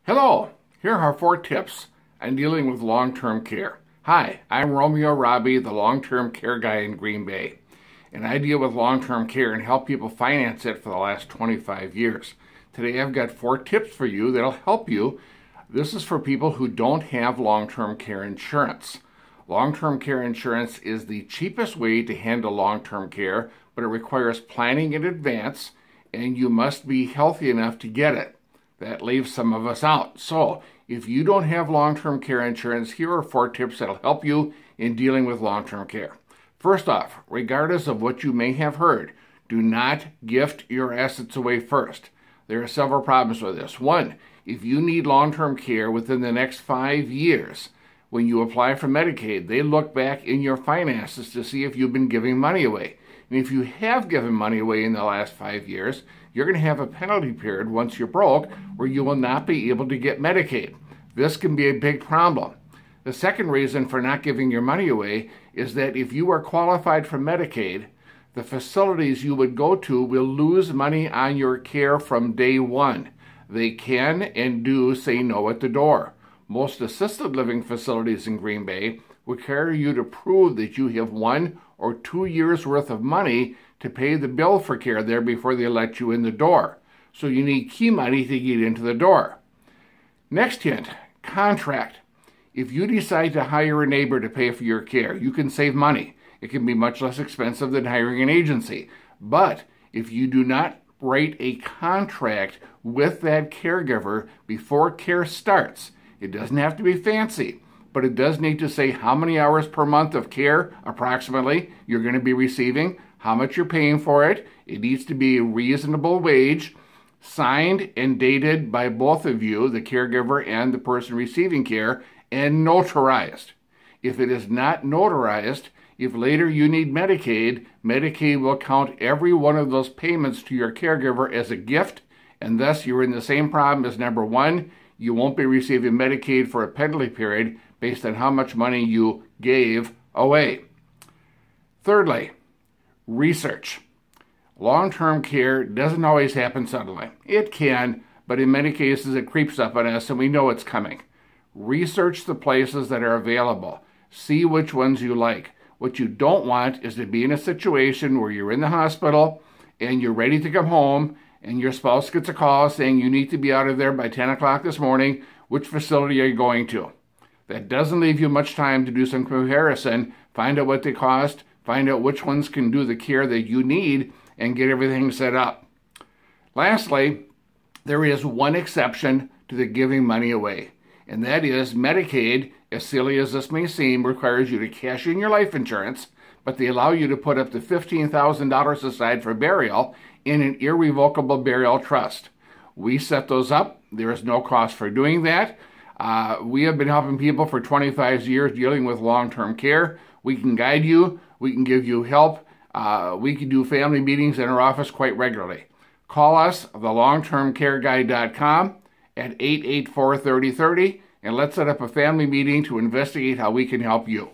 Hello, here are 4 tips on dealing with long-term care. Hi, I'm Romeo Raabe, the long-term care guy in Green Bay, and I deal with long-term care and help people finance it for the last 25 years. Today I've got 4 tips for you that'll help you. This is for people who don't have long-term care insurance. Long-term care insurance is the cheapest way to handle long-term care, but it requires planning in advance, and you must be healthy enough to get it. That leaves some of us out. So, if you don't have long-term care insurance, here are 4 tips that'll help you in dealing with long-term care. First off, regardless of what you may have heard, do not gift your assets away first. There are several problems with this. One, if you need long-term care within the next 5 years, when you apply for Medicaid, they look back in your finances to see if you've been giving money away. And if you have given money away in the last 5 years, you're going to have a penalty period once you're broke where you will not be able to get Medicaid. This can be a big problem. The second reason for not giving your money away is that if you are qualified for Medicaid, the facilities you would go to will lose money on your care from day one. They can and do say no at the door. Most assisted living facilities in Green Bay require you to prove that you have 1 or 2 years worth of money to pay the bill for care there before they let you in the door. So you need key money to get into the door. Next hint, contract. If you decide to hire a neighbor to pay for your care, you can save money. It can be much less expensive than hiring an agency. But if you do not write a contract with that caregiver before care starts, it doesn't have to be fancy, but it does need to say how many hours per month of care, approximately, you're going to be receiving, how much you're paying for it. It needs to be a reasonable wage, signed and dated by both of you, the caregiver and the person receiving care, and notarized. If it is not notarized, if later you need Medicaid, Medicaid will count every one of those payments to your caregiver as a gift, and thus you're in the same problem as number 1. You won't be receiving Medicaid for a penalty period based on how much money you gave away. Thirdly, research. Long-term care doesn't always happen suddenly. It can, but in many cases it creeps up on us and we know it's coming. Research the places that are available. See which ones you like. What you don't want is to be in a situation where you're in the hospital and you're ready to come home and your spouse gets a call saying you need to be out of there by 10 o'clock this morning. Which facility are you going to? That doesn't leave you much time to do some comparison, find out what they cost, find out which ones can do the care that you need, and get everything set up. Lastly, there is one exception to the giving money away, and that is Medicaid, as silly as this may seem, requires you to cash in your life insurance, but they allow you to put up to $15,000 aside for burial in an irrevocable burial trust. We set those up. There is no cost for doing that. We have been helping people for 25 years dealing with long-term care. We can guide you. We can give you help. We can do family meetings in our office quite regularly. Call us, thelongtermcareguy.com at 884-3030, and let's set up a family meeting to investigate how we can help you.